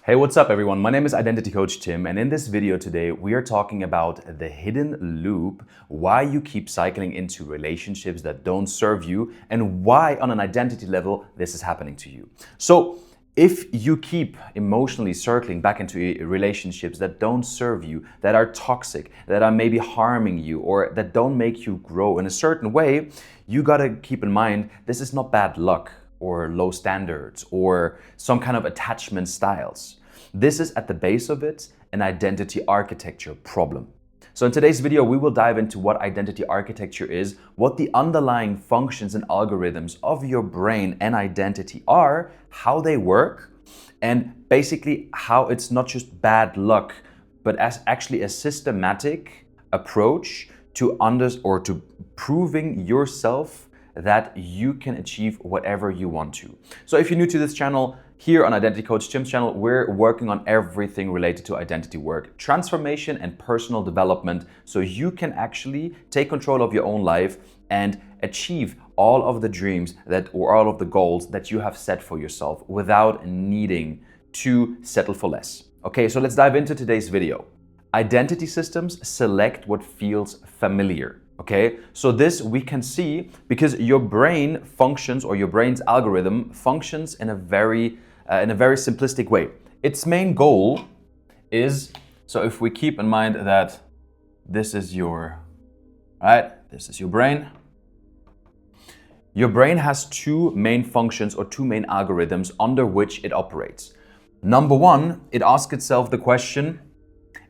Hey, what's up everyone? My name is Identity Coach Tim, and in this video today, we are talking about the hidden loop, why you keep cycling into relationships that don't serve you, and why on an identity level, this is happening to you. So if you keep emotionally circling back into relationships that don't serve you, that are toxic, that are maybe harming you, or that don't make you grow in a certain way, you gotta keep in mind, this is not bad luck or low standards or some kind of attachment styles. This is at the base of it an identity architecture problem. So in today's video, we will dive into what identity architecture is, what the underlying functions and algorithms of your brain and identity are, how they work, and basically how it's not just bad luck, but as actually a systematic approach to to proving yourself that you can achieve whatever you want to. So if you're new to this channel, here on Identity Coach Tim's channel, we're working on everything related to identity work, transformation and personal development, so you can actually take control of your own life and achieve all of the dreams or all of the goals that you have set for yourself without needing to settle for less. Okay, so let's dive into today's video. Identity systems select what feels familiar. Okay, so this we can see because your brain functions, or your brain's algorithm functions in a very simplistic way. Its main goal is, so if we keep in mind that this is your brain. Your brain has two main functions or two main algorithms under which it operates. Number one, it asks itself the question,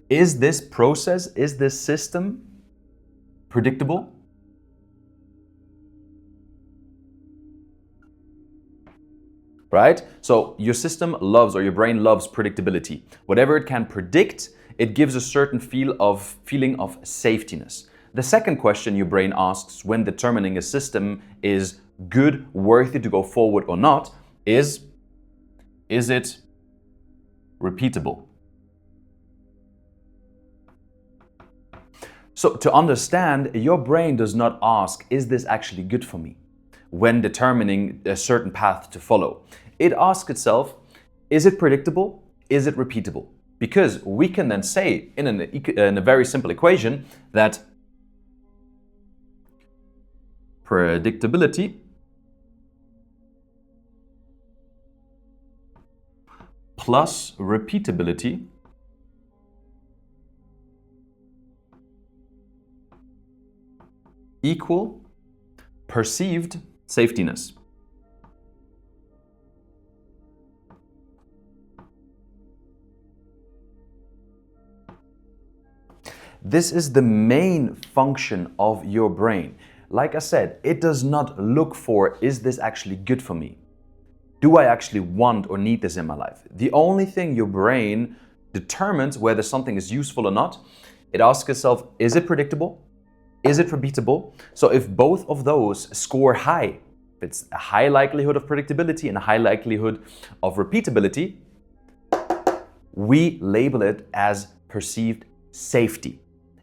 is this process, is this system predictable? Right? So your system loves, or your brain loves, predictability. Whatever it can predict, it gives a certain feeling of safetiness. The second question your brain asks when determining a system is good, worthy to go forward or not, is it repeatable? So to understand, your brain does not ask, is this actually good for me? When determining a certain path to follow. It asks itself, is it predictable? Is it repeatable? Because we can then say in a very simple equation that predictability plus repeatability equal perceived safetiness. This is the main function of your brain. Like I said, it does not look for, is this actually good for me? Do I actually want or need this in my life? The only thing your brain determines whether something is useful or not, it asks itself, is it predictable? Is it repeatable? So if both of those score high, if it's a high likelihood of predictability and a high likelihood of repeatability, we label it as perceived safety.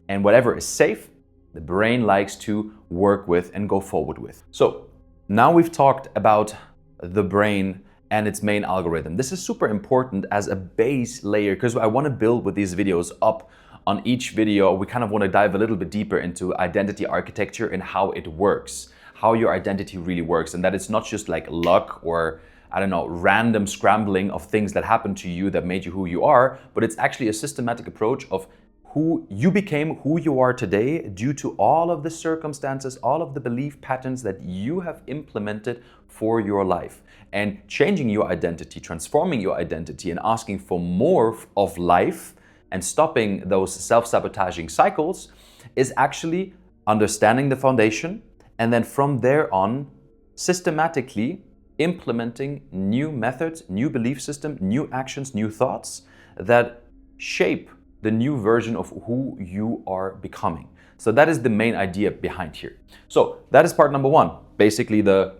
And whatever is safe, the brain likes to work with and go forward with. So now we've talked about the brain and its main algorithm. This is super important as a base layer because I want to build with these videos up. On each video, we kind of want to dive a little bit deeper into identity architecture and how it works, how your identity really works, and that it's not just like luck or, I don't know, random scrambling of things that happened to you that made you who you are, but it's actually a systematic approach of who you became, who you are today due to all of the circumstances, all of the belief patterns that you have implemented for your life. And changing your identity, transforming your identity, and asking for more of life and stopping those self-sabotaging cycles is actually understanding the foundation and then from there on systematically implementing new methods, new belief system, new actions, new thoughts that shape the new version of who you are becoming. So that is the main idea behind here. So that is part number one, basically the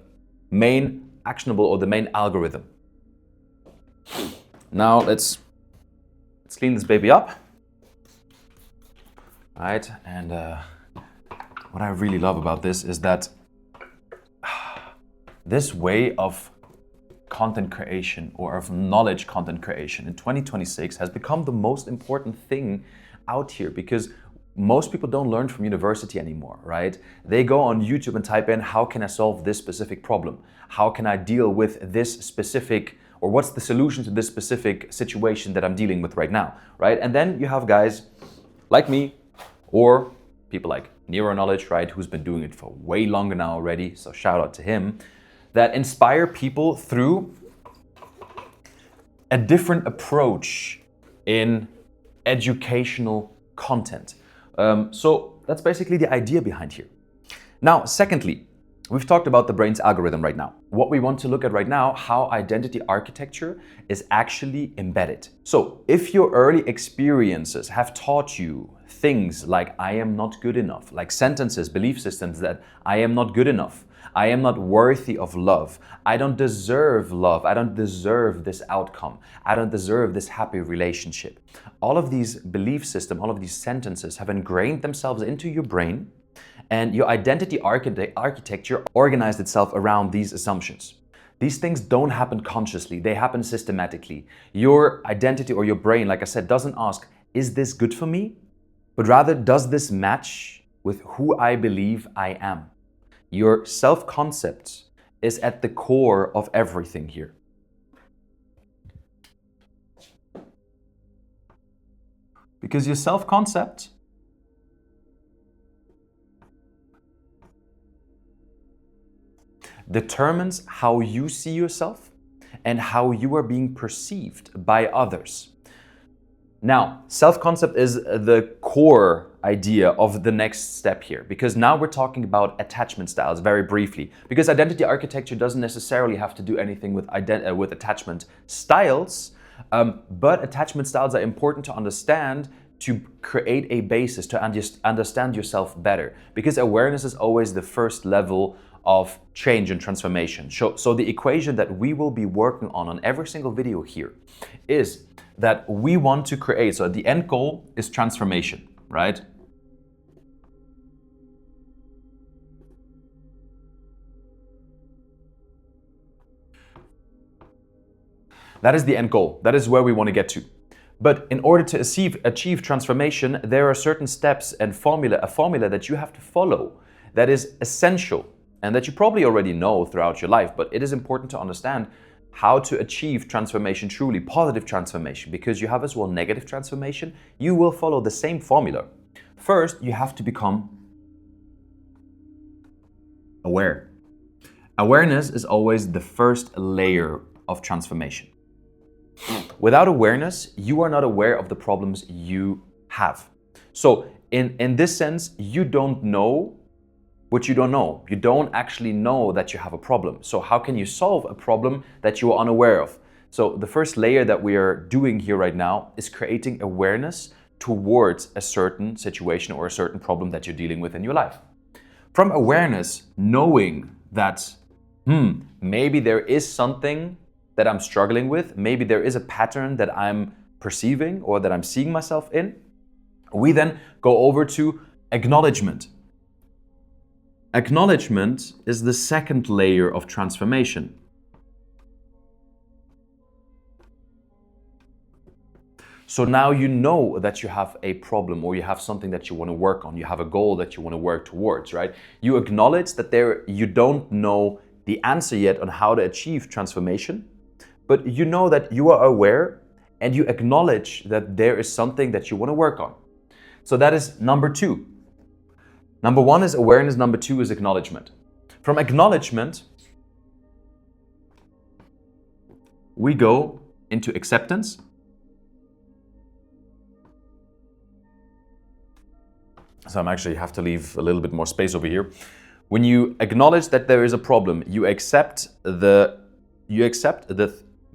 main actionable or the main algorithm. Now let's clean this baby up. All right, and what I really love about this is that this way of content creation or of knowledge content creation in 2026 has become the most important thing out here, because most people don't learn from university anymore, right? They go on YouTube and type in, how can I solve this specific problem? How can I deal with this specific, or what's the solution to this specific situation that I'm dealing with right now, right? And then you have guys like me or people like Nero Knowledge, right, who's been doing it for way longer now already, so shout out to him, that inspire people through a different approach in educational content. So that's basically the idea behind here. Now, secondly, we've talked about the brain's algorithm right now. What we want to look at right now, how identity architecture is actually embedded. So if your early experiences have taught you things like I am not good enough, like sentences, belief systems that I am not good enough, I am not worthy of love, I don't deserve love, I don't deserve this outcome, I don't deserve this happy relationship. All of these belief systems, all of these sentences have ingrained themselves into your brain, and your identity architecture organized itself around these assumptions. These things don't happen consciously, they happen systematically. Your identity or your brain, like I said, doesn't ask, is this good for me? But rather, does this match with who I believe I am? Your self-concept is at the core of everything here. Because your self-concept determines how you see yourself and how you are being perceived by others. Now, self-concept is the core idea of the next step here, because now we're talking about attachment styles very briefly, because identity architecture doesn't necessarily have to do anything with attachment styles, but attachment styles are important to understand to create a basis to understand yourself better, because awareness is always the first level of change and transformation. So the equation that we will be working on every single video here is that we want to create, so the end goal is transformation, right? That is the end goal. That is where we want to get to. But in order to achieve transformation, there are certain steps and a formula that you have to follow that is essential and that you probably already know throughout your life, but it is important to understand how to achieve transformation, truly positive transformation, because you have as well negative transformation. You will follow the same formula. First, you have to become aware. Awareness is always the first layer of transformation. Without awareness, you are not aware of the problems you have. So in this sense, you don't know what you don't know. You don't actually know that you have a problem. So how can you solve a problem that you are unaware of? So the first layer that we are doing here right now is creating awareness towards a certain situation or a certain problem that you're dealing with in your life. From awareness, knowing that maybe there is something that I'm struggling with, maybe there is a pattern that I'm perceiving or that I'm seeing myself in, we then go over to acknowledgement. Acknowledgement is the second layer of transformation. So now you know that you have a problem or you have something that you want to work on, you have a goal that you want to work towards, right? You acknowledge that you don't know the answer yet on how to achieve transformation, but you know that you are aware and you acknowledge that there is something that you want to work on. So that is number 2. Number 1 is awareness, number 2 is acknowledgement. From acknowledgement, we go into acceptance. So I'm actually have to leave a little bit more space over here. When you acknowledge that there is a problem, you accept the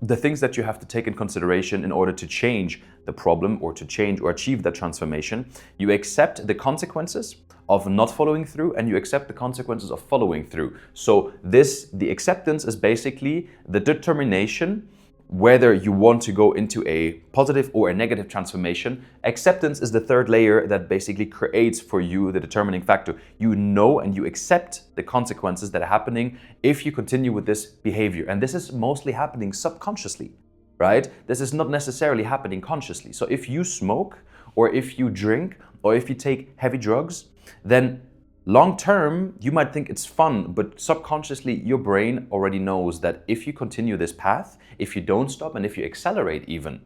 things that you have to take in consideration in order to change the problem or to change or achieve that transformation. You accept the consequences of not following through and you accept the consequences of following through. So the acceptance is basically the determination whether you want to go into a positive or a negative transformation. Acceptance is the third layer that basically creates for you the determining factor. You know and you accept the consequences that are happening if you continue with this behavior. And this is mostly happening subconsciously, right? This is not necessarily happening consciously. So if you smoke, or if you drink, or if you take heavy drugs, then long term, you might think it's fun, but subconsciously your brain already knows that if you continue this path, if you don't stop, and if you accelerate even,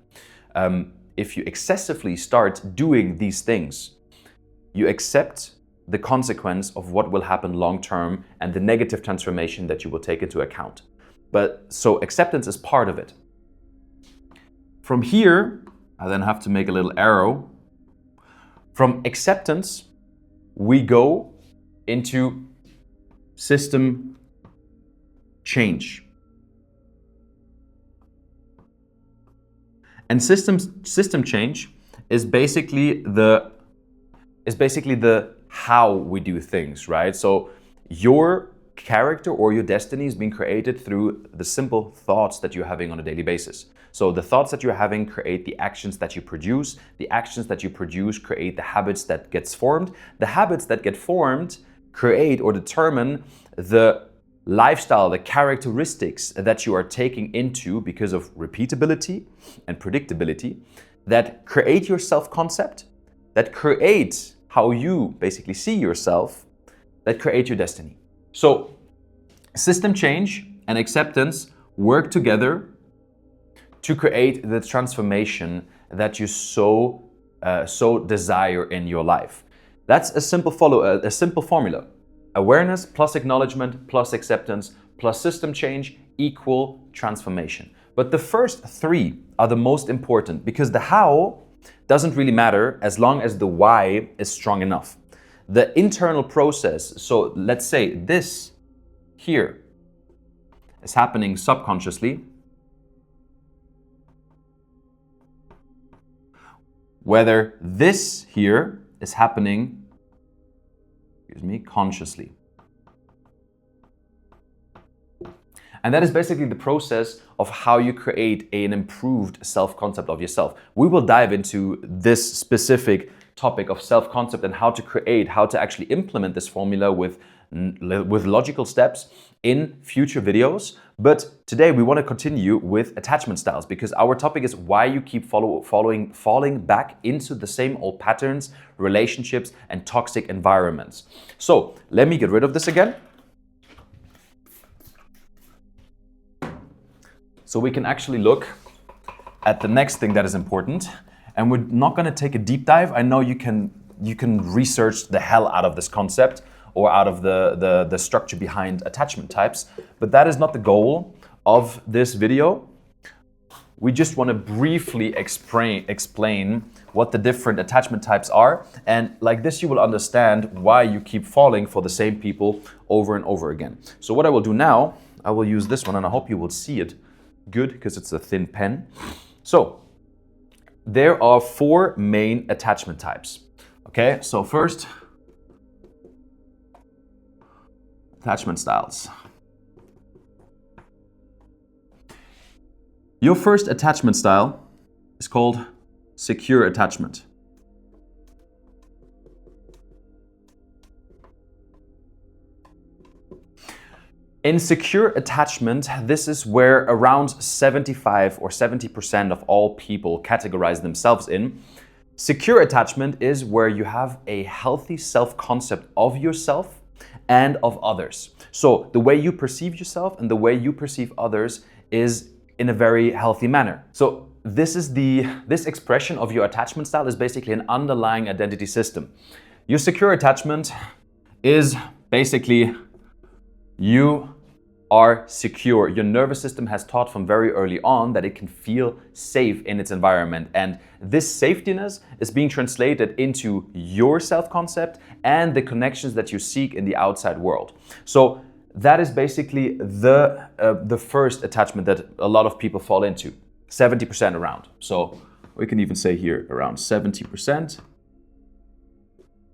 if you excessively start doing these things, you accept the consequence of what will happen long term and the negative transformation that you will take into account. But so acceptance is part of it. From here, I then have to make a little arrow. From acceptance, we go into system change. And system change is basically the how we do things, right? So your character or your destiny is being created through the simple thoughts that you're having on a daily basis. So the thoughts that you're having create the actions that you produce. The actions that you produce create the habits that gets formed. The habits that get formed create or determine the lifestyle, the characteristics that you are taking into because of repeatability and predictability that create your self-concept, that create how you basically see yourself, that create your destiny. So system change and acceptance work together to create the transformation that you so desire in your life. That's a simple formula. Awareness plus acknowledgement plus acceptance plus system change equal transformation. But the first three are the most important because the how doesn't really matter as long as the why is strong enough. The internal process, so let's say this here is happening subconsciously, whether this here is happening, consciously. And that is basically the process of how you create an improved self-concept of yourself. We will dive into this specific topic of self-concept and how to actually implement this formula with logical steps in future videos. But today we want to continue with attachment styles because our topic is why you keep falling back into the same old patterns, relationships, and toxic environments. So let me get rid of this again. So we can actually look at the next thing that is important. And we're not going to take a deep dive. I know you can research the hell out of this concept or out of the structure behind attachment types, but that is not the goal of this video. We just want to briefly explain what the different attachment types are, and like this you will understand why you keep falling for the same people over and over again. So what I will do now, I will use this one, and I hope you will see it good because it's a thin pen. So there are 4 main attachment types. Okay, so first, attachment styles. Your first attachment style is called secure attachment. In secure attachment, this is where around 75 or 70% of all people categorize themselves in. Secure attachment is where you have a healthy self-concept of yourself and of others. So the way you perceive yourself and the way you perceive others is in a very healthy manner. So this expression of your attachment style is basically an underlying identity system. Your secure attachment is basically you are secure. Your nervous system has taught from very early on that it can feel safe in its environment. And this safetiness is being translated into your self-concept and the connections that you seek in the outside world. So that is basically the first attachment that a lot of people fall into, 70% around. So we can even say here around 70%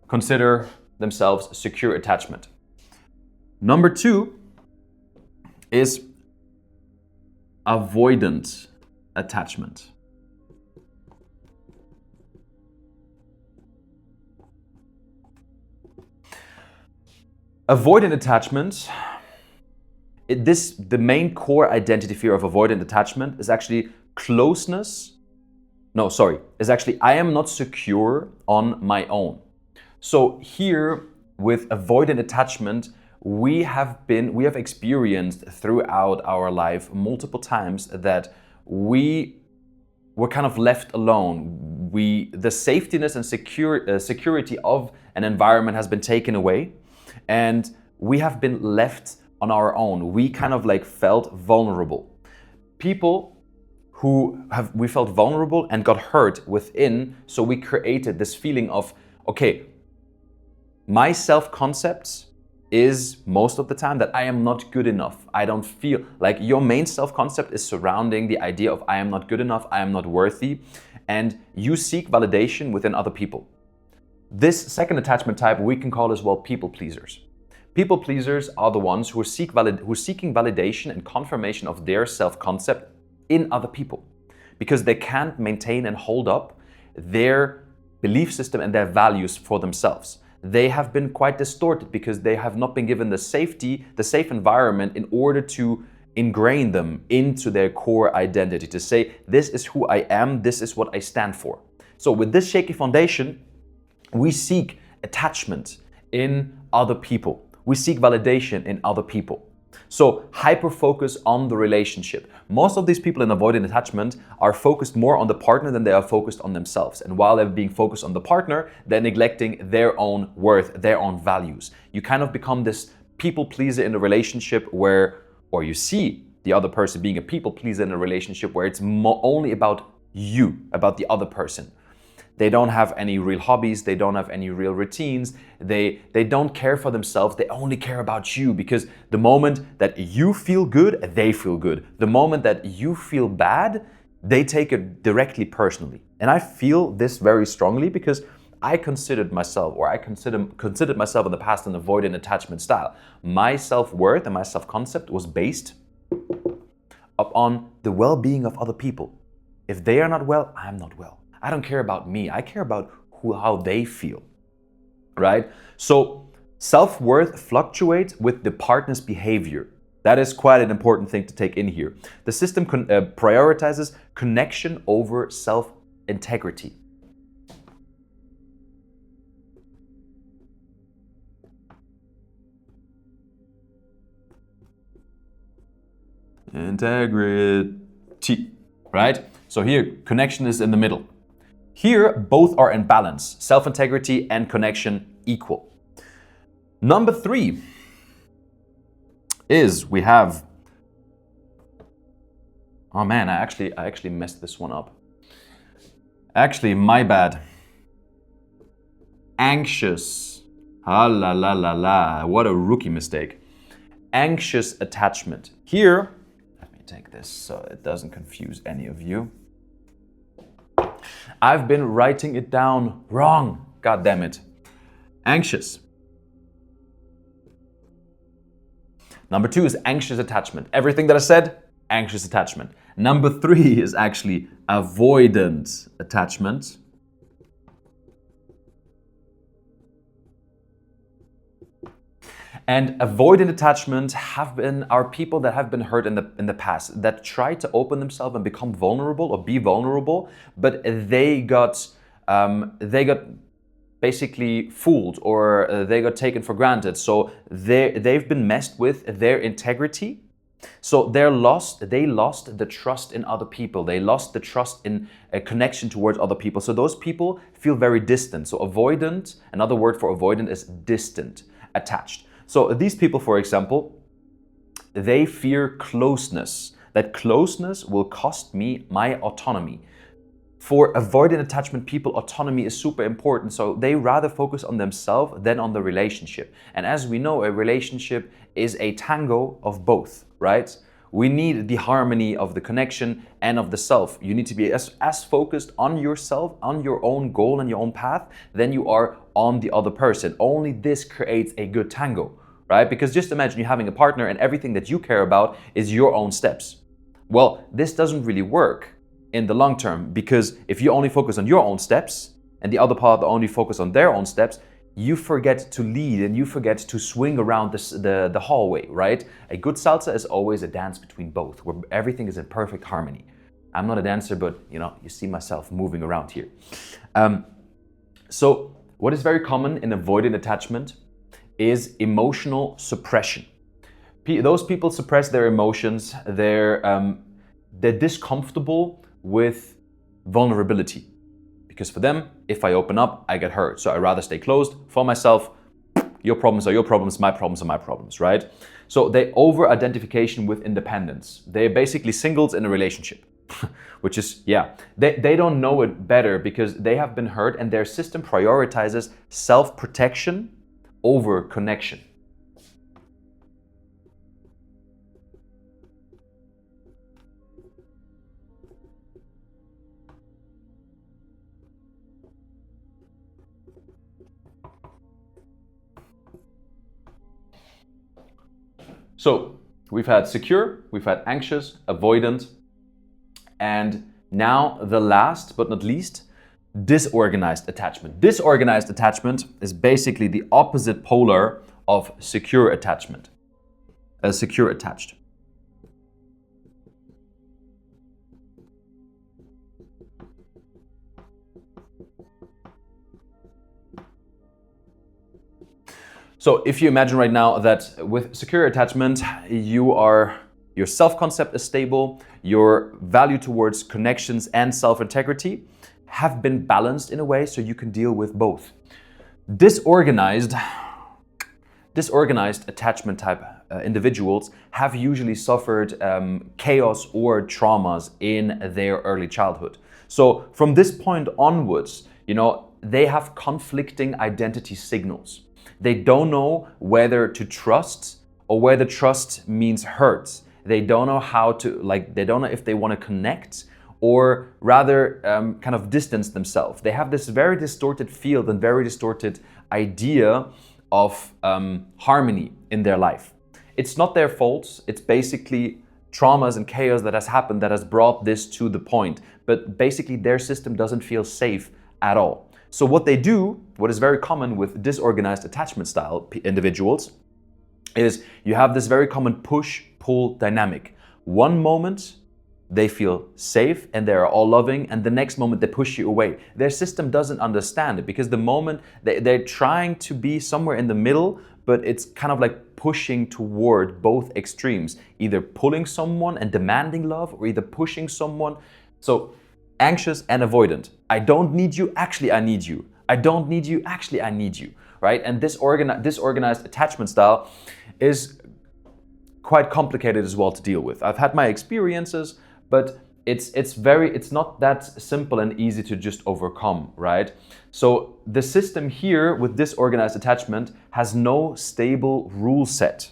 consider themselves secure attachment. Number 2 is avoidant attachment. Avoidant attachment, the main core identity fear of avoidant attachment is actually closeness. No, sorry, is actually I am not secure on my own. So here with avoidant attachment, we have experienced throughout our life multiple times that we were kind of left alone. The safetiness and security of an environment has been taken away, and we have been left on our own. We kind of like felt vulnerable. We felt vulnerable and got hurt within, so we created this feeling of, okay, my self-concept is most of the time that I am not good enough. I don't feel like your main self-concept is surrounding the idea of I am not good enough, I am not worthy, and you seek validation within other people. This second attachment type we can call as well people pleasers. People pleasers are the ones who are seeking validation and confirmation of their self-concept in other people, because they can't maintain and hold up their belief system and their values for themselves. They have been quite distorted because they have not been given the safe environment in order to ingrain them into their core identity, to say, this is who I am, this is what I stand for. So with this shaky foundation, we seek attachment in other people. We seek validation in other people. So hyper-focus on the relationship. Most of these people in avoidant attachment are focused more on the partner than they are focused on themselves. And while they're being focused on the partner, they're neglecting their own worth, their own values. You kind of become this people pleaser in a relationship or you see the other person being a people pleaser in a relationship where it's only about you, about the other person. They don't have any real hobbies, they don't have any real routines, they don't care for themselves, they only care about you, because the moment that you feel good, they feel good. The moment that you feel bad, they take it directly personally. And I feel this very strongly because I considered myself, or I considered myself in the past an avoidant attachment style. My self-worth and my self-concept was based upon the well-being of other people. If they are not well, I'm not well. I don't care about me. I care about how they feel, right? So self-worth fluctuates with the partner's behavior. That is quite an important thing to take in here. The system prioritizes connection over self-integrity. Integrity, right? So here, connection is in the middle. Here, both are in balance. Self-integrity and connection equal. Number 3 is we have... Oh man, I actually messed this one up. Actually, my bad. Anxious. Ah la la la la. What a rookie mistake. Anxious attachment. Here, let me take this so it doesn't confuse any of you. I've been writing it down wrong. God damn it. Anxious. Number 2 is anxious attachment. Everything that I said, anxious attachment. Number 3 is actually avoidant attachment. And avoidant attachment are people that have been hurt in the past, that try to open themselves and become vulnerable or be vulnerable, but they got basically fooled, or they got taken for granted. So they've been messed with their integrity. So they lost the trust in other people. They lost the trust in a connection towards other people. So those people feel very distant. So avoidant, another word for avoidant is distant, attached. So these people, for example, they fear closeness. That closeness will cost me my autonomy. For avoidant attachment people, autonomy is super important. So they rather focus on themselves than on the relationship. And as we know, a relationship is a tango of both, right? We need the harmony of the connection and of the self. You need to be as focused on yourself, on your own goal and your own path, than you are on the other person. Only this creates a good tango, right? Because just imagine you having a partner and everything that you care about is your own steps. Well, this doesn't really work. in the long term, because if you only focus on your own steps and the other part only focus on their own steps, you forget to lead and you forget to swing around the hallway, right? A good salsa is always a dance between both, where everything is in perfect harmony. I'm not a dancer, but you see myself moving around here. So what is very common in avoidant attachment is emotional suppression. Those people suppress their emotions. They're discomfortable with vulnerability, because for them, if I open up, I get hurt. So I rather stay closed for myself. Your problems are your problems, my problems are my problems, right? So they over-identification with independence. They're basically singles in a relationship, which is, they don't know it better because they have been hurt and their system prioritizes self-protection over connection. So we've had secure, we've had anxious, avoidant, and now the last but not least, disorganized attachment. Disorganized attachment is basically the opposite polar of secure attachment. Secure attached. So if you imagine right now that with secure attachment, your self-concept is stable, your value towards connections and self-integrity have been balanced in a way so you can deal with both. Disorganized attachment type individuals have usually suffered chaos or traumas in their early childhood. So from this point onwards, they have conflicting identity signals. They don't know whether to trust or whether trust means hurt. They don't know they don't know if they want to connect or rather kind of distance themselves. They have this very distorted field and very distorted idea of harmony in their life. It's not their fault. It's basically traumas and chaos that has happened that has brought this to the point. But basically their system doesn't feel safe at all. So what they do, what is very common with disorganized attachment style individuals, is you have this very common push-pull dynamic. One moment they feel safe and they're all loving, and the next moment they push you away. Their system doesn't understand it because the moment they're trying to be somewhere in the middle, but it's kind of like pushing toward both extremes, either pulling someone and demanding love or either pushing someone. So anxious and avoidant. I don't need you, actually I need you. I don't need you, actually I need you, right? And this disorganized attachment style is quite complicated as well to deal with. I've had my experiences, but it's not that simple and easy to just overcome, right? So the system here with disorganized attachment has no stable rule set.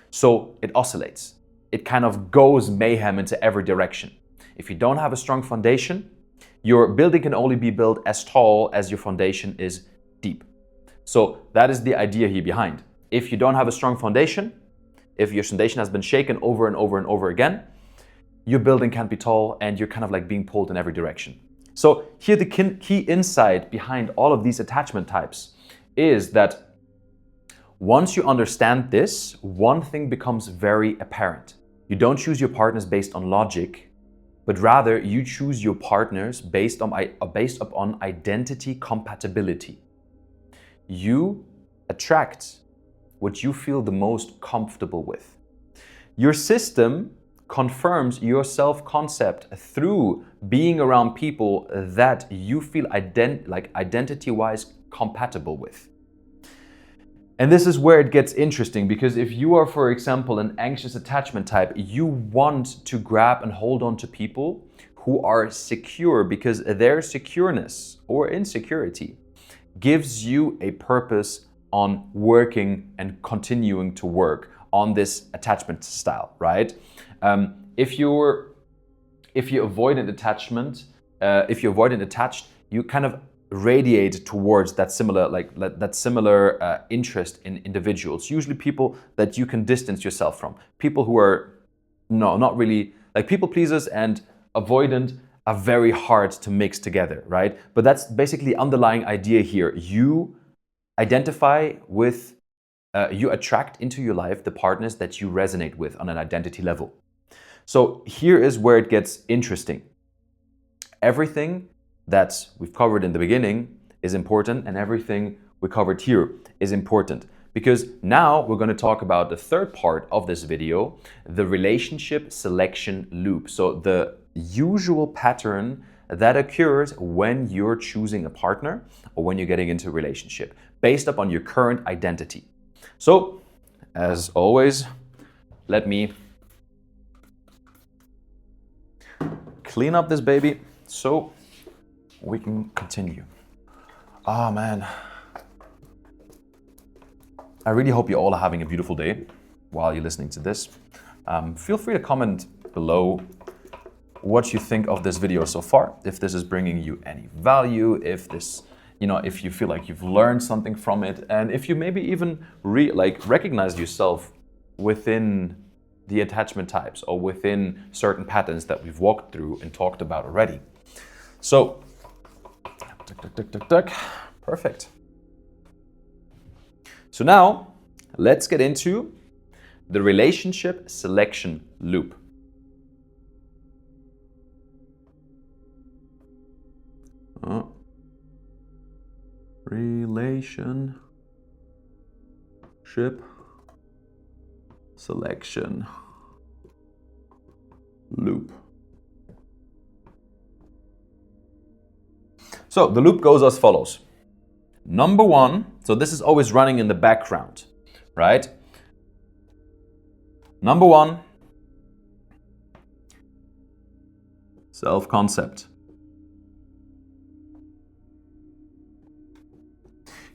So it oscillates. It kind of goes mayhem into every direction. If you don't have a strong foundation, your building can only be built as tall as your foundation is deep. So that is the idea here behind. If you don't have a strong foundation, if your foundation has been shaken over and over and over again, your building can't be tall and you're kind of like being pulled in every direction. So here the key insight behind all of these attachment types is that once you understand this, one thing becomes very apparent. You don't choose your partners based on logic, but rather you choose your partners based upon identity compatibility. You attract what you feel the most comfortable with. Your system confirms your self-concept through being around people that you feel identity-wise compatible with. And this is where it gets interesting, because if you are, for example, an anxious attachment type, you want to grab and hold on to people who are secure because their secureness or insecurity gives you a purpose on working and continuing to work on this attachment style, right? If you're avoidant attached, you kind of radiate towards that similar interest in individuals. Usually people that you can distance yourself from. People who are not really like people pleasers and avoidant are very hard to mix together, right? But that's basically the underlying idea here. You identify with, you attract into your life the partners that you resonate with on an identity level. So here is where it gets interesting. Everything that we've covered in the beginning is important, and everything we covered here is important, because now we're going to talk about the third part of this video, the relationship selection loop. So the usual pattern that occurs when you're choosing a partner or when you're getting into a relationship based upon your current identity. So, as always, let me clean up this baby so we can continue. Oh man. I really hope you all are having a beautiful day while you're listening to this. Feel free to comment below what you think of this video so far, if this is bringing you any value, if this, if you feel like you've learned something from it, and if you maybe even recognize yourself within the attachment types or within certain patterns that we've walked through and talked about already. So, perfect. So now, let's get into the relationship selection loop. Relationship selection loop. So the loop goes as follows. Number one, so this is always running in the background, right? Number one, self-concept.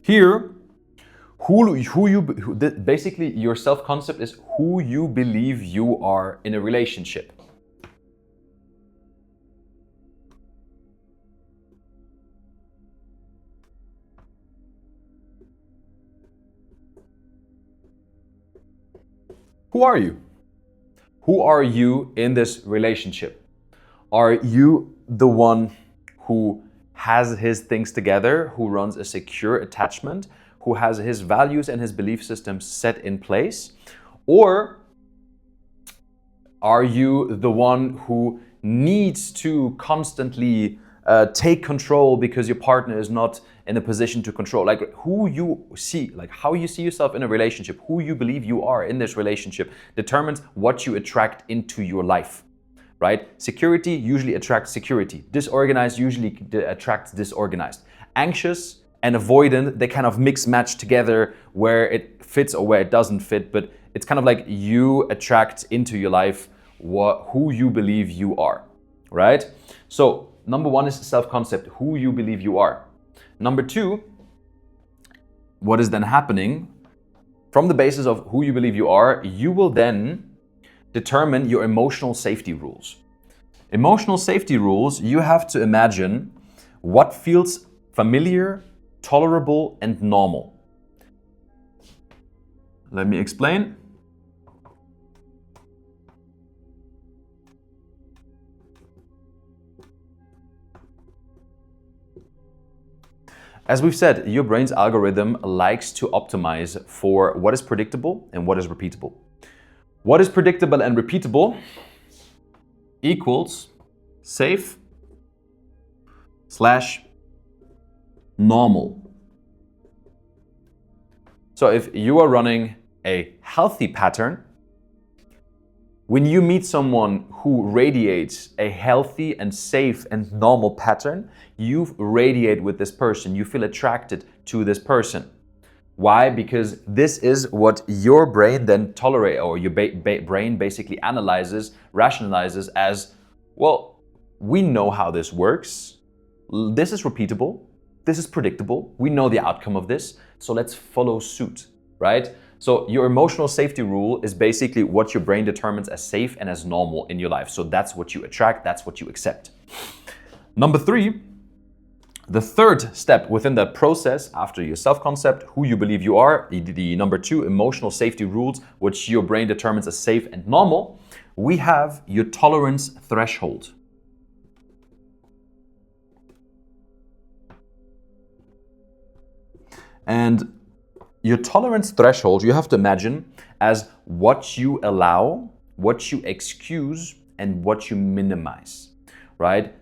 Here, basically your self-concept is who you believe you are in a relationship. Who are you? Who are you in this relationship? Are you the one who has his things together, who runs a secure attachment, who has his values and his belief systems set in place? Or are you the one who needs to constantly take control because your partner is not in a position to control? Like who you see, like how you see yourself in a relationship, who you believe you are in this relationship determines what you attract into your life, right? Security usually attracts security. Disorganized usually attracts disorganized. Anxious and avoidant, they kind of mix match together where it fits or where it doesn't fit, but it's kind of like you attract into your life who you believe you are, right? So number one is self-concept, who you believe you are. Number two, what is then happening? From the basis of who you believe you are, you will then determine your emotional safety rules. Emotional safety rules, you have to imagine what feels familiar, tolerable, and normal. Let me explain. As we've said, your brain's algorithm likes to optimize for what is predictable and what is repeatable. What is predictable and repeatable equals safe / normal. So if you are running a healthy pattern, when you meet someone who radiates a healthy and safe and normal pattern, you radiate with this person. You feel attracted to this person. Why? Because this is what your brain then tolerates, or your brain basically analyzes, rationalizes as, well, we know how this works. This is repeatable. This is predictable. We know the outcome of this. So let's follow suit, right? So your emotional safety rule is basically what your brain determines as safe and as normal in your life. So that's what you attract, that's what you accept. Number three, the third step within the process after your self-concept, who you believe you are, the number two, emotional safety rules, which your brain determines as safe and normal, we have your tolerance threshold. And your tolerance threshold, you have to imagine as what you allow, what you excuse, and what you minimize, right?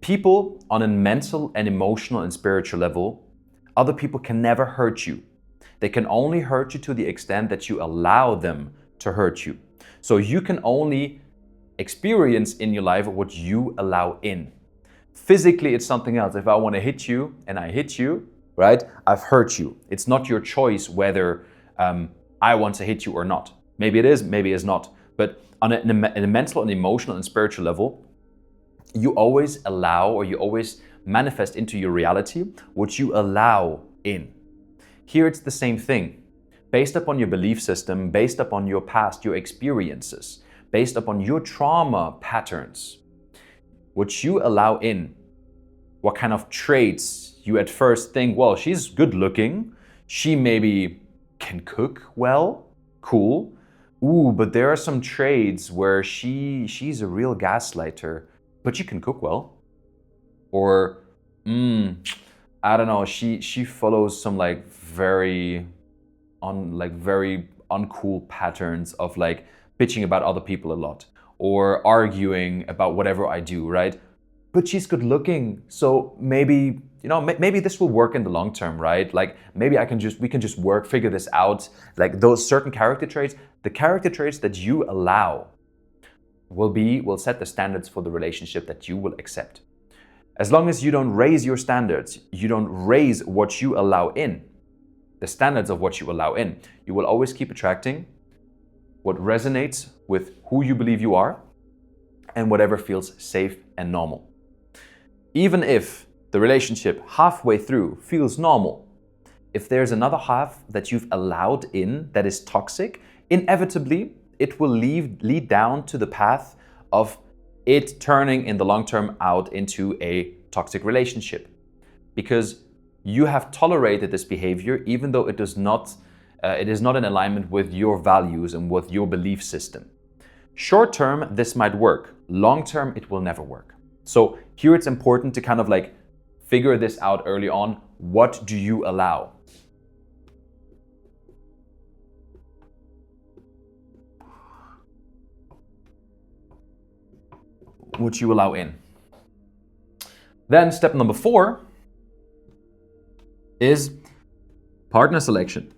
People on a mental and emotional and spiritual level, other people can never hurt you. They can only hurt you to the extent that you allow them to hurt you. So you can only experience in your life what you allow in. Physically, it's something else. If I want to hit you and I hit you, right, I've hurt you. It's not your choice whether I want to hit you or not. Maybe it is, maybe it's not. But on a mental and emotional and spiritual level, you always allow, or you always manifest into your reality what you allow in. Here it's the same thing. Based upon your belief system, based upon your past, your experiences, based upon your trauma patterns, what you allow in, what kind of traits you at first think, well, she's good looking, she maybe can cook well, cool. Ooh, but there are some traits where she's a real gaslighter, but she can cook well. Or, I don't know, she follows some very uncool patterns of bitching about other people a lot or arguing about whatever I do, right? But she's good looking, so maybe maybe this will work in the long term, right? Maybe we can just figure this out. Those certain character traits, the character traits that you allow will set the standards for the relationship that you will accept. As long as you don't raise your standards, you don't raise what you allow in, the standards of what you allow in, you will always keep attracting what resonates with who you believe you are and whatever feels safe and normal. Even if the relationship halfway through feels normal, if there's another half that you've allowed in that is toxic, inevitably it will lead down to the path of it turning in the long term out into a toxic relationship. Because you have tolerated this behavior even though it is not in alignment with your values and with your belief system. Short term, this might work. Long term, it will never work. So here it's important to kind of figure this out early on. What do you allow? What you allow in. Then step number 4 is partner selection.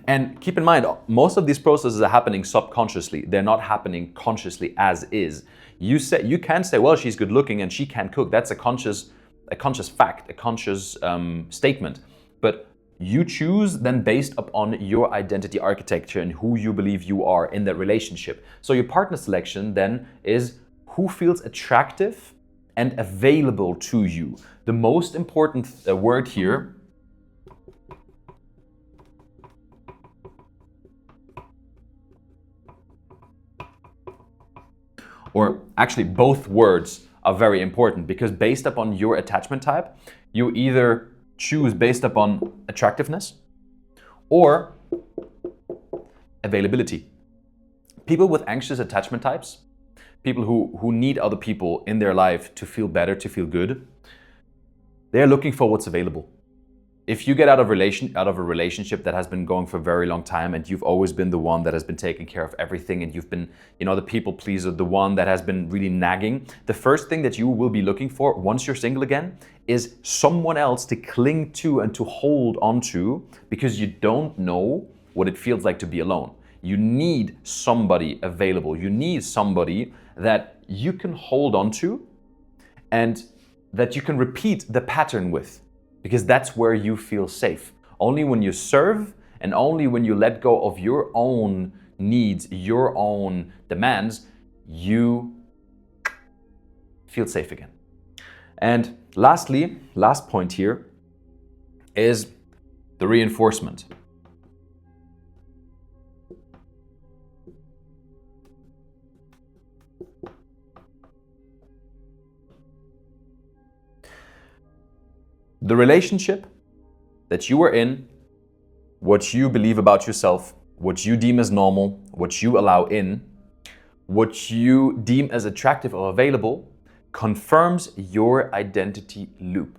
And keep in mind, most of these processes are happening subconsciously. They're not happening consciously as is. You can say, well, she's good looking and she can cook. That's a conscious fact, a conscious statement. But you choose then based upon your identity architecture and who you believe you are in that relationship. So your partner selection then is who feels attractive and available to you. The most important word here or actually both words are very important, because based upon your attachment type, you either choose based upon attractiveness or availability. People with anxious attachment types, people who need other people in their life to feel better, to feel good, they're looking for what's available. If you get out of a relationship that has been going for a very long time and you've always been the one that has been taking care of everything and you've been, the people pleaser, the one that has been really nagging, the first thing that you will be looking for once you're single again is someone else to cling to and to hold on to, because you don't know what it feels like to be alone. You need somebody available. You need somebody that you can hold on to and that you can repeat the pattern with, because that's where you feel safe. Only when you serve and only when you let go of your own needs, your own demands, you feel safe again. And lastly, last point here is the reinforcement. The relationship that you are in, what you believe about yourself, what you deem as normal, what you allow in, what you deem as attractive or available, confirms your identity loop.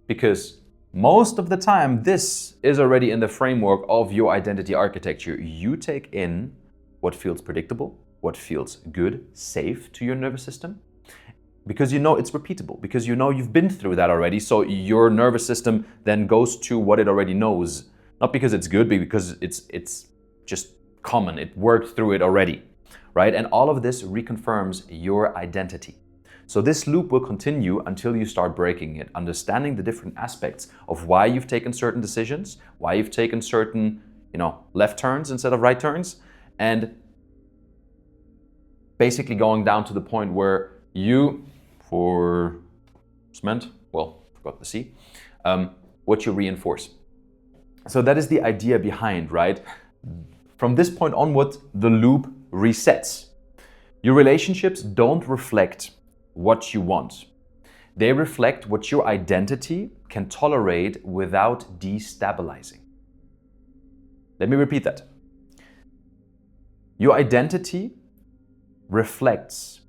Because most of the time, this is already in the framework of your identity architecture. You take in what feels predictable, what feels good, safe to your nervous system, because you know it's repeatable, because you know you've been through that already. So your nervous system then goes to what it already knows, not because it's good, but because it's just common. It worked through it already, right? And all of this reconfirms your identity. So this loop will continue until you start breaking it, understanding the different aspects of why you've taken certain decisions, why you've taken certain, left turns instead of right turns, and basically going down to the point where you, for cement, forgot the C, what you reinforce. So that is the idea behind, right? From this point onward, the loop resets. Your relationships don't reflect what you want. They reflect what your identity can tolerate without destabilizing. Let me repeat that. Your identity reflects,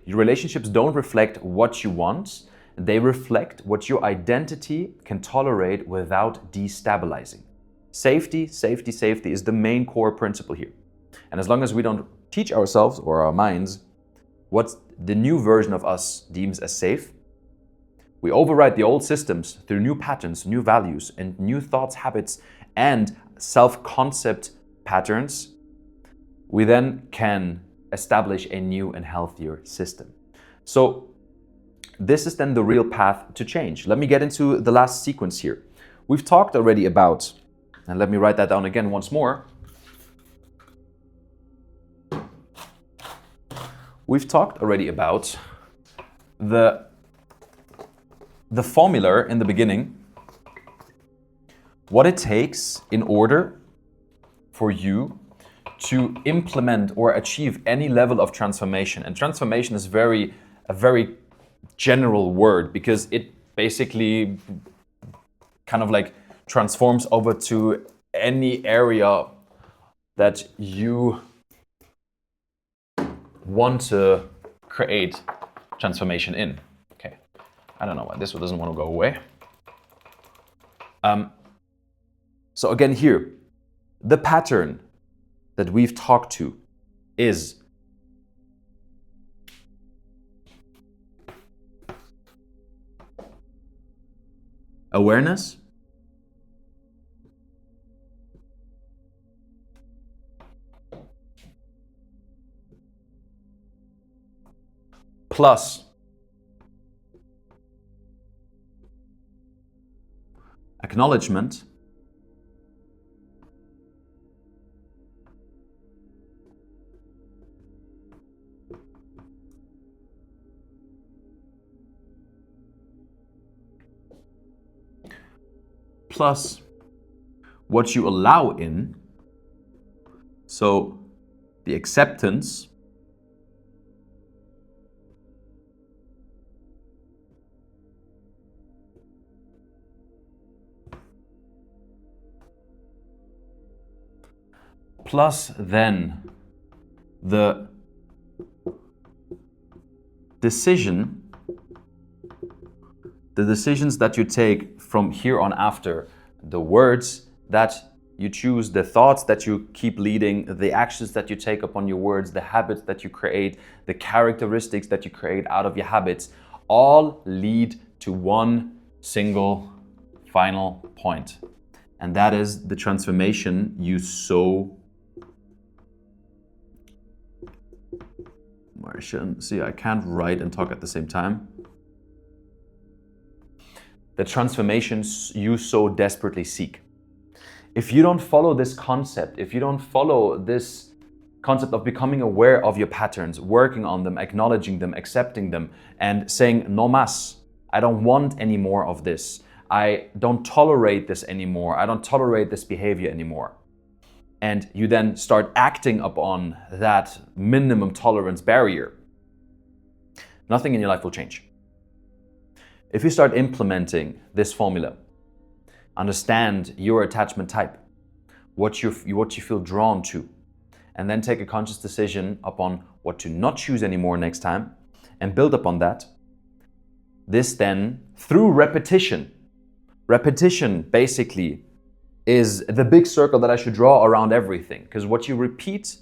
your relationships don't reflect what you want. They reflect what your identity can tolerate without destabilizing. Safety, safety, safety is the main core principle here. And as long as we don't teach ourselves or our minds what the new version of us deems as safe, we override the old systems through new patterns, new values, and new thoughts, habits, and self-concept patterns. We then can establish a new and healthier system. So this is then the real path to change. Let me get into the last sequence here. We've talked already about, and let me write that down again once more. We've talked already about the formula in the beginning, what it takes in order for you to implement or achieve any level of transformation. And transformation is a very general word, because it basically kind of like transforms over to any area that you want to create transformation in. Okay, I don't know why this one doesn't want to go away. So again here, the pattern that we've talked to is awareness, plus acknowledgement, plus what you allow in, so the acceptance, plus then the decisions that you take from here on after, the words that you choose, the thoughts that you keep leading, the actions that you take upon your words, the habits that you create, the characteristics that you create out of your habits, all lead to one single final point. And that is the transformation you so... I can't write and talk at the same time. The transformations you so desperately seek. If you don't follow this concept, if you don't follow this concept of becoming aware of your patterns, working on them, acknowledging them, accepting them, and saying, no más, I don't want any more of this. I don't tolerate this anymore. I don't tolerate this behavior anymore. And you then start acting upon that minimum tolerance barrier, nothing in your life will change. If you start implementing this formula, understand your attachment type, what you feel drawn to, and then take a conscious decision upon what to not choose anymore next time, and build upon that. This then, through repetition basically is the big circle that I should draw around everything. Because what you repeat,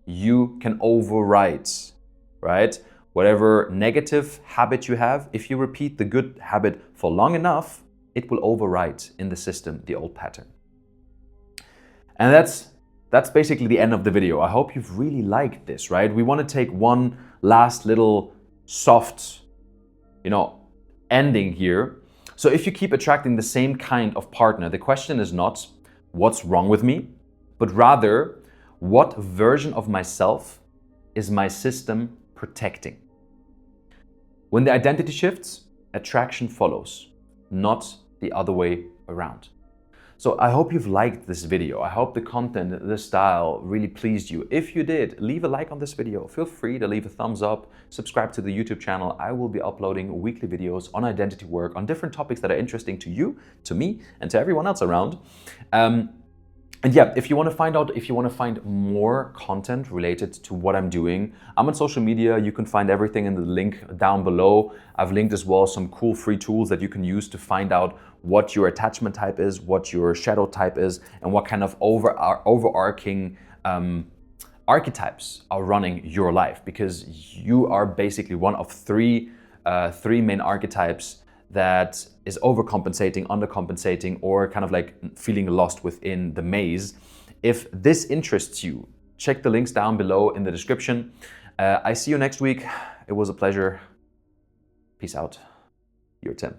you can overwrite, right? Whatever negative habit you have, if you repeat the good habit for long enough, it will overwrite in the system the old pattern. And that's basically the end of the video. I hope you've really liked this, right? We want to take one last little soft, ending here. So if you keep attracting the same kind of partner, the question is not what's wrong with me, but rather what version of myself is my system protecting? When the identity shifts, attraction follows, not the other way around. So I hope you've liked this video. I hope the content, the style really pleased you. If you did, leave a like on this video. Feel free to leave a thumbs up, subscribe to the YouTube channel. I will be uploading weekly videos on identity work, on different topics that are interesting to you, to me, and to everyone else around. And yeah, if you want to find more content related to what I'm doing, I'm on social media. You can find everything in the link down below. I've linked as well some cool free tools that you can use to find out what your attachment type is, what your shadow type is, and what kind of overarching archetypes are running your life. Because you are basically one of three main archetypes that is overcompensating, undercompensating, or kind of like feeling lost within the maze. If this interests you, check the links down below in the description. I see you next week. It was a pleasure. Peace out. Your Tim.